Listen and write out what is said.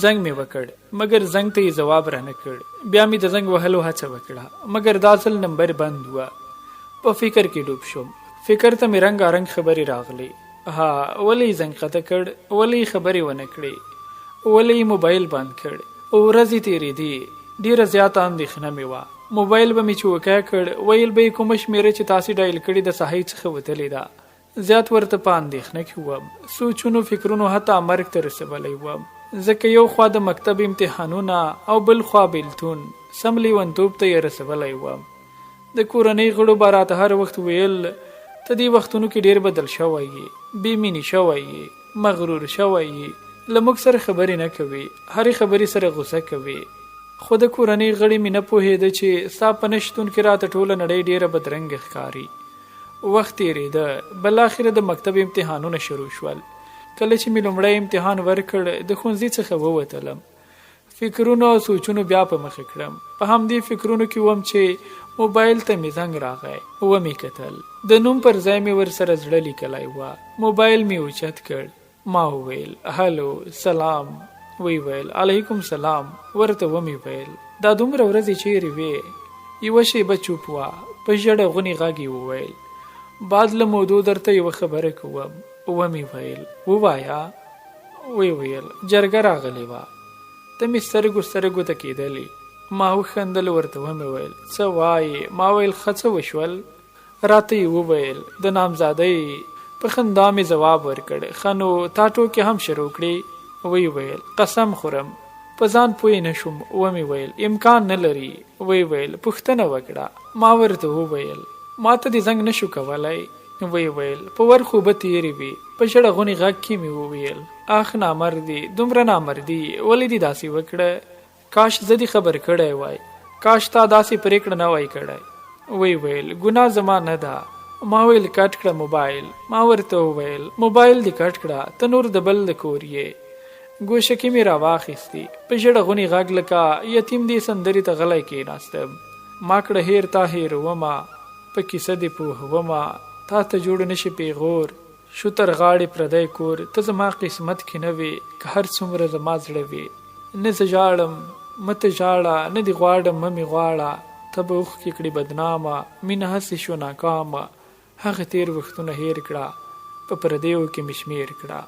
زنګ مې وکړ مګر زنګ ته یې ځواب رانه کړ. بیا مې د زنګ وهلو هڅه وکړه مګر دا ځل نمبر بند و. په فکر کې ډوب شوم. فکر ته مې رنګارنګ خبرې راغلې. ها ولې زنګ قطع کړ، ولې خبرې ونه کړې، ولې موبایل بند کړ. ورځې تېرېدې، ډېره زیاته اندېښنه مې وه. موبایل به مې چوکۍ کړ، ویل به یې کومه شمېره چې تاسې ډایل کړې د صحیح څخه وتلې ده. زیات ورته په اندېښنه کې وم. سوچونو فکرونو حتی مرګ ته رسولی وم، ځکه یو خوا د مکتب امتحانونه او بل خوا بیلتون سم لیونتوب ته یې رسولی وم. د کورنۍ غړو به راته هر وخت ویل ته دې وختونو کې ډېر بدل شوی یې، بې مینې شوی یې، مغرور شوی یې، له موږ سره خبرې نه کوي، هرې خبرې سره غوسه کوي. خو د کورنۍ غړي مې نه پوهېده چې ستا په نه شتون کې راته ټوله نړۍ ډېره بدرنګه ښکاري. وخت تېرېده، بالاخره د مکتب امتحانونه شروع شول. کله چې مې لومړی امتحان ورکړ د ښوونځي څخه ووتلم. فکرونو او سوچونو بیا په مخه کړم. په همدې فکرونو کې وم چې موبایل ته مې زنګ راغی. ومې کتل، د نوم پر ځای مې ورسره زړه لیکلی وه. موبایل مې اوچت کړ. ما وویل هلو سلام. وی ویل علیکم سلام. ورته ومې ویل دا دومره ورځې چیرې وې؟ یوه شیبه چوپ وه. په ژړه غونې غږ یې وویل بعد له مودو درته یوه خبره کوم. ومې ویل ووایه. وی ویل جرګه راغلې وه، ته مې سترګو ته کېدلې. ما وخندل. ورته ومې ویل څه وایې؟ ما ویل ښه څه وشول؟ راته یې وویل د نامزادۍ. په خندا مې ځواب ورکړ ښه نو تا ټوکې هم شروع کړې؟ وی ویل قسم خورم په ځان پوه نه شوم. ومې ویل امکان نه لري. وی ویل پوښتنه وکړه. ما ورته وویل ما ته دې زنګ نشو کولی. وی ویل په ور خو به تېرې وي. په ژړه غونې غږ کې مې وویل اخ نامردي، دومره نامردي ولې دې داسې وکړه؟ کاش زه دې خبر کړی وای، کاش تا داسې پرېکړه نه وای کړی. وی ویل ګناه زما نه ده. ما ویل کټ کړه موبایل. ما ورته وویل موبایل دې کټ کړه، ته نور د بل د کور یې. ګوشکې مې راواخیستې. په ژړه غونې غږ لکه یتیم دې سندرې ته غلی کېناستم. ما کړه هیر تا هېرومه، په کیسه دې پوهومه، تا ته جوړ نشي پیغور. شو تر غاړې پردی کور، ته زما قسمت کې نه وې که هر څومره زما زړه وې. نه زه ژاړم مته ژاړه، نه دې غواړم مه مې غواړه. ته به اوښکې کړې بدنامه، مینه هسې شو ناکامه. هغه تېر وختونه هېر کړه، په پردیو کې مې شمېر کړه.